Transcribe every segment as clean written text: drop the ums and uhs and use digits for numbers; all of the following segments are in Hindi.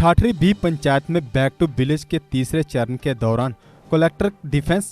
ठाठरी बी पंचायत में बैक टू विलेज के तीसरे चरण के दौरान कलेक्टर डिफेंस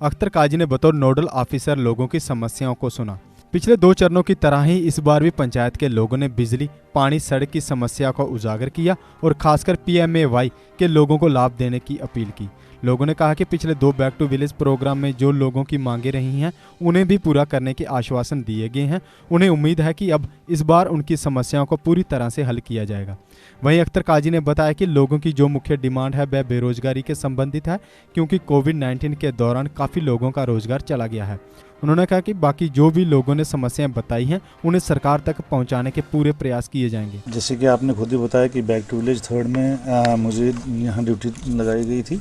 अख्तर काजी ने बतौर नोडल ऑफिसर लोगों की समस्याओं को सुना। पिछले 2 चरणों की तरह ही इस बार भी पंचायत के लोगों ने बिजली, पानी, सड़क की समस्या को उजागर किया और खासकर PMAY के लोगों को लाभ देने की अपील की। लोगों ने कहा कि पिछले 2 बैक टू विलेज प्रोग्राम में जो लोगों की मांगे रही हैं उन्हें भी पूरा करने के आश्वासन दिए गए हैं। उन्हें उम्मीद है कि अब इस बार उनकी समस्याओं को पूरी तरह से हल किया जाएगा। वहीं अख्तर काजी ने बताया कि लोगों की जो मुख्य डिमांड है वह बेरोजगारी के संबंधित है, क्योंकि कोविड-19 के दौरान काफ़ी लोगों का रोजगार चला गया है। उन्होंने कहा कि बाकी जो भी लोगों ने समस्याएं बताई हैं उन्हें सरकार तक पहुंचाने के पूरे प्रयास किए जाएंगे। जैसे कि आपने खुद ही बताया कि बैक टू विलेज 3rd में मुझे यहाँ ड्यूटी लगाई गई थी।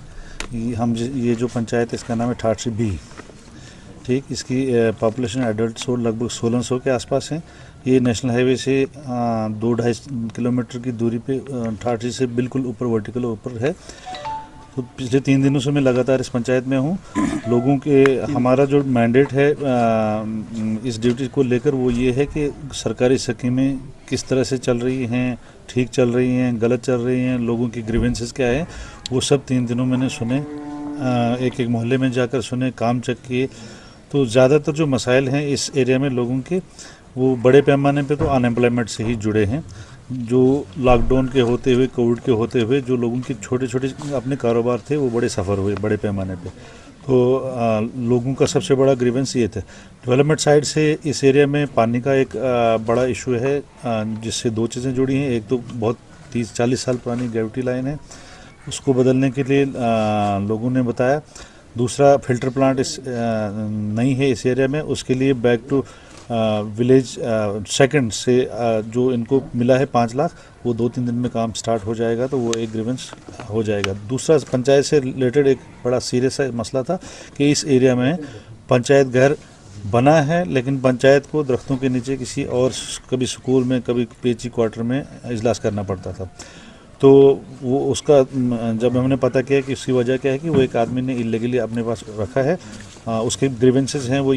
ये जो पंचायत है इसका नाम है ठाठरी बी, ठीक। इसकी पॉपुलेशन एडल्ट सोल लगभग 1600 के आसपास है। ये नेशनल हाईवे से 2-2.5 किलोमीटर की दूरी पे ठाठरी से बिल्कुल ऊपर वर्टिकल ऊपर है। तो पिछले 3 दिनों से मैं लगातार इस पंचायत में हूँ। लोगों के हमारा जो मैंडेट है इस ड्यूटी को लेकर वो ये है कि सरकारी स्कीमें किस तरह से चल रही हैं, ठीक चल रही हैं, गलत चल रही हैं, लोगों की ग्रीवेंसेस क्या है, वो सब 3 दिनों मैंने सुने। एक एक मोहल्ले में जाकर सुने, काम चेक किए। तो ज़्यादातर जो मसाइल हैं इस एरिया में लोगों के, वो बड़े पैमाने पे तो अनएम्प्लॉयमेंट से ही जुड़े हैं। जो लॉकडाउन के होते हुए, कोविड के होते हुए जो लोगों के छोटे छोटे अपने कारोबार थे वो बड़े सफ़र हुए बड़े पैमाने पे। तो लोगों का सबसे बड़ा ग्रीवेंस ये था। डेवलपमेंट साइड से इस एरिया में पानी का एक बड़ा इशू है, जिससे 2 चीज़ें जुड़ी हैं। एक तो बहुत 30-40 साल पुरानी ग्रेविटी लाइन है, उसको बदलने के लिए लोगों ने बताया। दूसरा, फिल्टर प्लांट नहीं है इस एरिया में, उसके लिए बैक टू विलेज 2nd से जो इनको मिला है 5 लाख, वो 2-3 दिन में काम स्टार्ट हो जाएगा, तो वो एक ग्रीवेंस हो जाएगा। दूसरा, पंचायत से रिलेटेड एक बड़ा सीरियस मसला था कि इस एरिया में पंचायत घर बना है, लेकिन पंचायत को दरख्तों के नीचे किसी और, कभी स्कूल में, कभी PHE क्वार्टर में इजलास करना पड़ता था। तो वो उसका जब हमने पता किया कि उसकी वजह क्या है कि वो एक आदमी ने इलीगली अपने पास रखा है, उसके ग्रीवेंसेस हैं। वो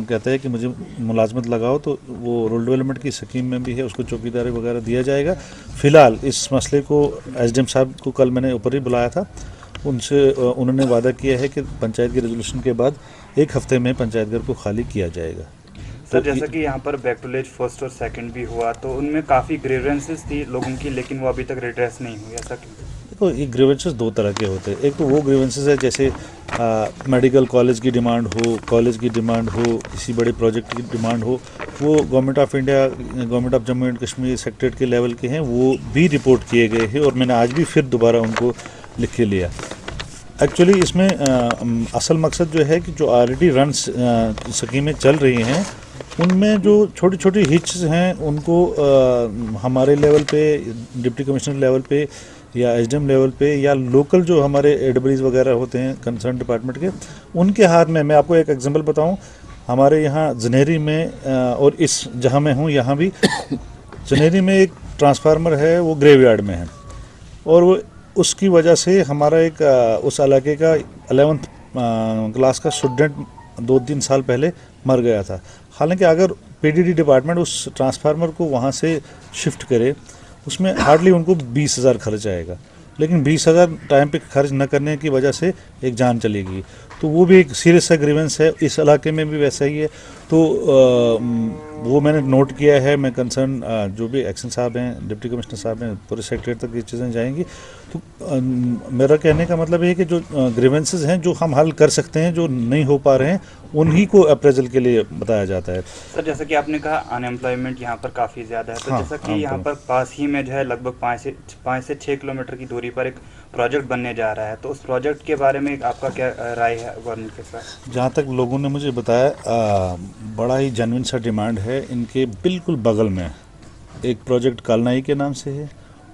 कहता है कि मुझे मुलाजमत लगाओ, तो वो रूरल डेवलपमेंट की स्कीम में भी है, उसको चौकीदारी वगैरह दिया जाएगा। फ़िलहाल इस मसले को SDM साहब को कल मैंने ऊपर ही बुलाया था, उन्होंने वादा किया है कि पंचायत के रेजोल्यूशन के बाद 1 हफ्ते में पंचायत घर को खाली किया जाएगा। सर, जैसा कि यहाँ पर बैक टू विलेज 1st और 2nd भी हुआ, तो उनमें काफ़ी ग्रीवेंसेस थी लोगों की, लेकिन वो अभी तक रिड्रेस नहीं हुई, ऐसा क्यों? देखो, ये ग्रीवेंसेस 2 तरह के होते हैं। एक तो वो ग्रीवेंसेस है जैसे मेडिकल कॉलेज की डिमांड हो, कॉलेज की डिमांड हो, किसी बड़े प्रोजेक्ट की डिमांड हो, वो government of India, government of Jammu and Kashmir secretariat के लेवल के हैं, वो भी रिपोर्ट किए गए हैं और मैंने आज भी फिर दोबारा उनको लिख के लिया। एक्चुअली इसमें असल मकसद जो है कि जो ऑलरेडी रन्स स्कीमें चल रही हैं उनमें जो छोटी छोटी हिट्स हैं उनको हमारे लेवल पे, डिप्टी कमिश्नर लेवल पे या SDM लेवल पे या लोकल जो हमारे AWs वगैरह होते हैं कंसर्न डिपार्टमेंट के, उनके हाथ में। मैं आपको एक एग्जांपल बताऊं, हमारे यहाँ जनेरी में और इस जहाँ मैं हूँ यहाँ भी जनेरी में एक ट्रांसफार्मर है, वो ग्रेवयार्ड में है, और वो उसकी वजह से हमारा एक उस इलाके का 11th क्लास का स्टूडेंट 2-3 साल पहले मर गया था। हालांकि अगर PDD डिपार्टमेंट उस ट्रांसफार्मर को वहाँ से शिफ्ट करे, उसमें हार्डली उनको 20,000 खर्च आएगा, लेकिन 20,000 टाइम पे खर्च न करने की वजह से एक जान चली गई। तो वो भी एक सीरियस सा ग्रीवेंस है। इस इलाके में भी वैसा ही है। तो वो मैंने नोट किया है। मैं कंसर्न जो भी एक्शन साहब हैं, डिप्टी कमिश्नर साहब हैं, पूरे सेक्रेटरी तक ये चीज़ें जाएंगी। तो मेरा कहने का मतलब है कि जो ग्रीवेंसेस हैं जो हम हल कर सकते हैं, जो नहीं हो पा रहे हैं, उन्हीं को अप्रेजल के लिए बताया जाता है। सर, जैसा कि आपने कहा अनएम्प्लॉयमेंट यहाँ पर काफ़ी ज़्यादा है, तो हाँ, जैसा कि यहाँ पर पास ही में जो है लगभग 5 से 6 किलोमीटर की दूरी पर एक प्रोजेक्ट बनने जा रहा है, तो उस प्रोजेक्ट के बारे में आपका क्या राय है गवर्नमेंट के साथ? जहाँ तक लोगों ने मुझे बताया, बड़ा ही जेन्युइन सा डिमांड है। इनके बिल्कुल बगल में एक प्रोजेक्ट कालनाई के नाम से है,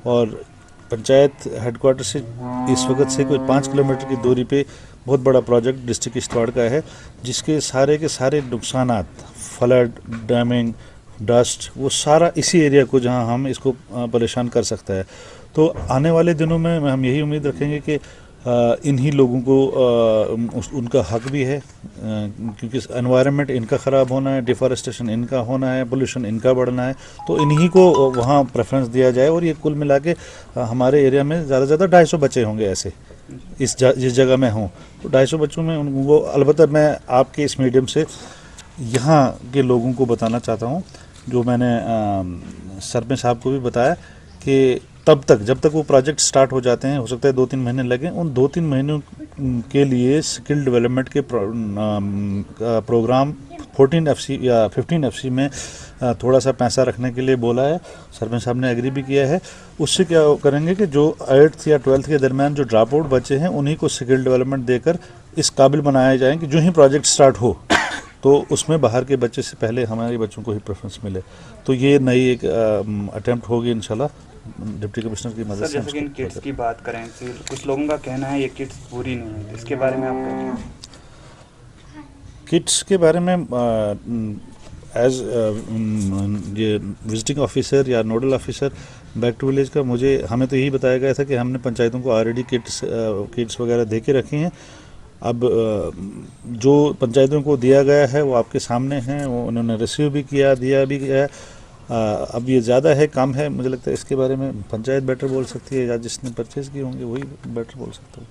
और पंचायत हेडक्वार्टर से इस वक्त से कोई 5 किलोमीटर की दूरी पे बहुत बड़ा प्रोजेक्ट डिस्ट्रिक्ट किश्तवाड़ का है, जिसके सारे के सारे नुकसानात, फ्लड, डैमिंग, डस्ट, वो सारा इसी एरिया को जहां हम इसको परेशान कर सकता है। तो आने वाले दिनों में हम यही उम्मीद रखेंगे कि इन्हीं लोगों को उनका हक भी है, क्योंकि एनवायरनमेंट इनका ख़राब होना है, डिफॉरेस्टेशन इनका होना है, पोल्यूशन इनका बढ़ना है, तो इन्हीं को वहाँ प्रेफरेंस दिया जाए। और ये कुल मिला के हमारे एरिया में ज़्यादा से ज़्यादा 250 बच्चे होंगे ऐसे जिस जगह मैं हूँ, तो 250 बच्चों में उनको अलबत्ता मैं आपके इस मीडियम से यहाँ के लोगों को बताना चाहता हूँ, जो मैंने सरपंच साहब को भी बताया कि तब तक जब तक वो प्रोजेक्ट स्टार्ट हो जाते हैं, हो सकता है 2-3 महीने लगे, उन 2-3 महीनों के लिए स्किल डेवलपमेंट के प्रोग्राम 14 FC या 15 FC में थोड़ा सा पैसा रखने के लिए बोला है। सरपंच साहब ने एग्री भी किया है। उससे क्या करेंगे कि जो 8th या 12th के दरमियान जो ड्रॉप आउट बच्चे हैं उन्हीं को स्किल डेवलपमेंट देकर इस काबिल बनाया जाए कि जो ही प्रोजेक्ट स्टार्ट हो तो उसमें बाहर के बच्चे से पहले हमारे बच्चों को ही प्रेफरेंस मिले। तो ये नई एक अटेम्प्ट होगी इंशाल्लाह डिप्टी कमिश्नर की मदद से। जैसे कि इन किट्स की बात करें, कुछ लोगों का कहना है ये किट्स पूरी नहीं है, इसके बारे में आप क्या कहेंगे? किट्स के बारे में एज ये विजिटिंग ऑफिसर या nodal officer back to village का हमें तो यही बताया गया था कि हमने पंचायतों को ऑलरेडी किट्स वगैरह दे के रखी हैं। अब जो पंचायतों को दिया गया है वो आपके सामने हैं, वो उन्होंने रिसीव भी किया, दिया भी गया। अब ये ज़्यादा है कम है, मुझे लगता है इसके बारे में पंचायत बेटर बोल सकती है या जिसने परचेज किए होंगे वही बेटर बोल सकता है।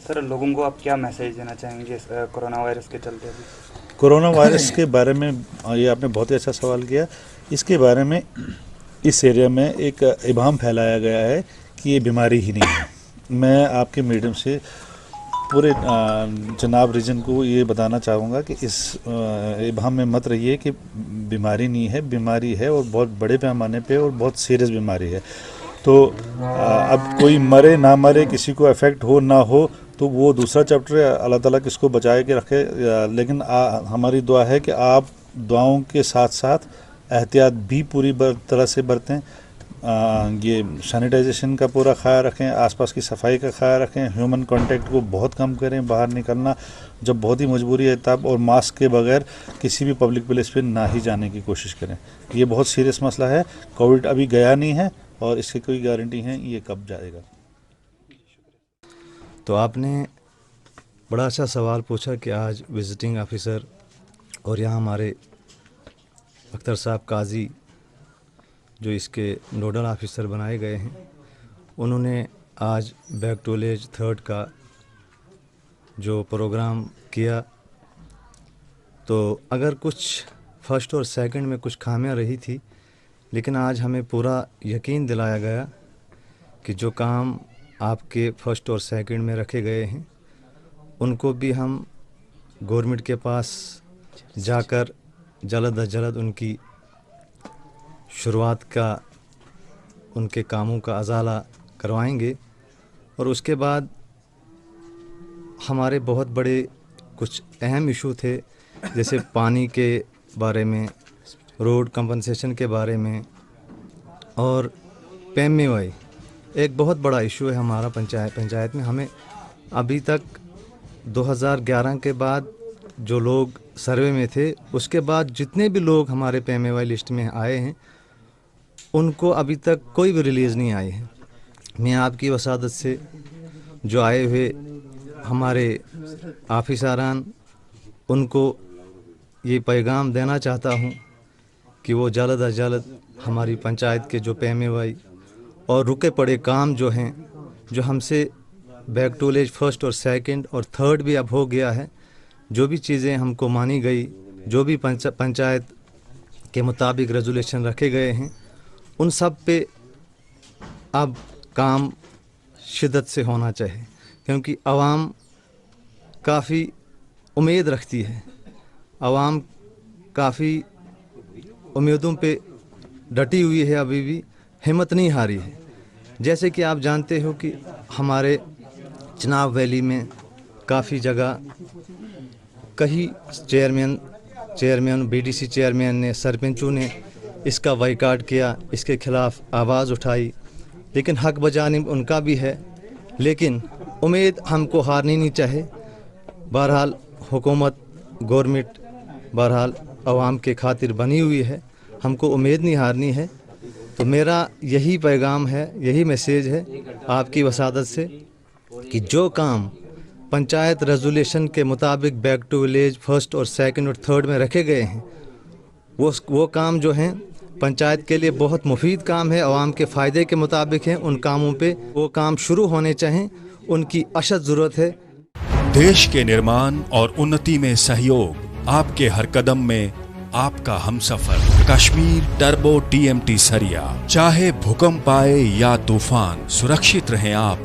सर, लोगों को आप क्या मैसेज देना चाहेंगे कोरोना वायरस के चलते? अभी कोरोना वायरस के बारे में ये आपने बहुत ही अच्छा सवाल किया। इसके बारे में इस एरिया में एक इबाम फैलाया गया है कि ये बीमारी ही नहीं है। मैं आपके मीडियम से पूरे जनाब रीजन को ये बताना चाहूँगा कि इस इबाम में मत रहिए कि बीमारी नहीं है, बीमारी है और बहुत बड़े पैमाने पे और बहुत सीरियस बीमारी है। तो अब कोई मरे ना मरे, किसी को इफेक्ट हो ना हो, तो वो दूसरा चैप्टर है, अल्लाह ताला किसको बचाए के रखे। लेकिन हमारी दुआ है कि आप दुआओं के साथ साथ एहतियात भी पूरी तरह से बरतें। ये सैनिटाइजेशन का पूरा ख्याल रखें, आसपास की सफाई का ख्याल रखें, ह्यूमन कांटेक्ट को बहुत कम करें, बाहर निकलना जब बहुत ही मजबूरी है तब, और मास्क के बगैर किसी भी पब्लिक प्लेस पे ना ही जाने की कोशिश करें। ये बहुत सीरियस मसला है। कोविड अभी गया नहीं है और इसकी कोई गारंटी है ये कब जाएगा। तो आपने बड़ा अच्छा सवाल पूछा कि आज विजिटिंग ऑफिसर और यहाँ हमारे अख्तर साहब काजी जो इसके नोडल ऑफिसर बनाए गए हैं, उन्होंने आज बैक टू विलेज 3rd का जो प्रोग्राम किया, तो अगर कुछ 1st और 2nd में कुछ खामियां रही थी, लेकिन आज हमें पूरा यकीन दिलाया गया कि जो काम आपके 1st और 2nd में रखे गए हैं उनको भी हम गवर्नमेंट के पास जाकर जल्द अज जल्द उनकी शुरुआत का, उनके कामों का अजाला करवाएंगे। और उसके बाद हमारे बहुत बड़े कुछ अहम इशू थे, जैसे पानी के बारे में, रोड कंपनसेशन के बारे में, और PMAY एक बहुत बड़ा इशू है हमारा पंचायत में। हमें अभी तक 2011 के बाद जो लोग सर्वे में थे, उसके बाद जितने भी लोग हमारे PMAY लिस्ट में आए हैं उनको अभी तक कोई भी रिलीज़ नहीं आई है। मैं आपकी वसादत से जो आए हुए हमारे ऑफिसरान, उनको ये पैगाम देना चाहता हूँ कि वो जल्द अज जल्द हमारी पंचायत के जो PMAY और रुके पड़े काम जो हैं, जो हमसे बैक टू विलेज 1st और 2nd और 3rd भी अब हो गया है, जो भी चीज़ें हमको मानी गई, जो भी पंचायत के मुताबिक रेजोल्यूशन रखे गए हैं, उन सब पे अब काम शिद्दत से होना चाहिए, क्योंकि आवाम काफ़ी उम्मीद रखती है, आवाम काफ़ी उम्मीदों पे डटी हुई है, अभी भी हिम्मत नहीं हारी है। जैसे कि आप जानते हो कि हमारे चिनाब वैली में काफ़ी जगह कई चेयरमैन BDC चेयरमैन ने, सरपंचों ने इसका बाइकाट किया, इसके खिलाफ आवाज़ उठाई, लेकिन हक बजानिब उनका भी है, लेकिन उम्मीद हमको हारनी नहीं चाहिए। बहरहाल हुकूमत, गवर्नमेंट बहरहाल आवाम के खातिर बनी हुई है, हमको उम्मीद नहीं हारनी है। तो मेरा यही पैगाम है, यही मैसेज है आपकी वसादत से कि जो काम पंचायत रेजोल्यूशन के मुताबिक बैक टू विलेज फर्स्ट और सेकंड और थर्ड में रखे गए हैं, वो काम जो हैं पंचायत के लिए बहुत मुफीद काम है, आवाम के फ़ायदे के मुताबिक हैं, उन कामों पे वो काम शुरू होने चाहिए, उनकी अशद ज़रूरत है। देश के निर्माण और उन्नति में सहयोग, आपके हर कदम में आपका हमसफर। कश्मीर टर्बो TMT सरिया, चाहे भूकंप आए या तूफान, सुरक्षित रहें आप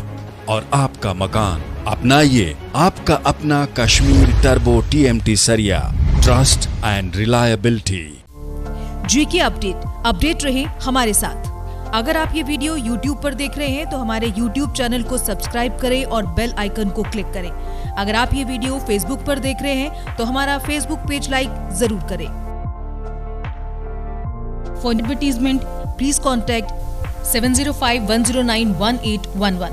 और आपका मकान। अपनाइए आपका अपना कश्मीर टर्बो TMT सरिया, trust and reliability. GK update रहे हमारे साथ। अगर आप ये वीडियो YouTube पर देख रहे हैं तो हमारे YouTube चैनल को सब्सक्राइब करें और बेल आइकन को क्लिक करें। अगर आप ये वीडियो Facebook पर देख रहे हैं तो हमारा Facebook पेज लाइक जरूर करें। For advertisement please contact 7051091811।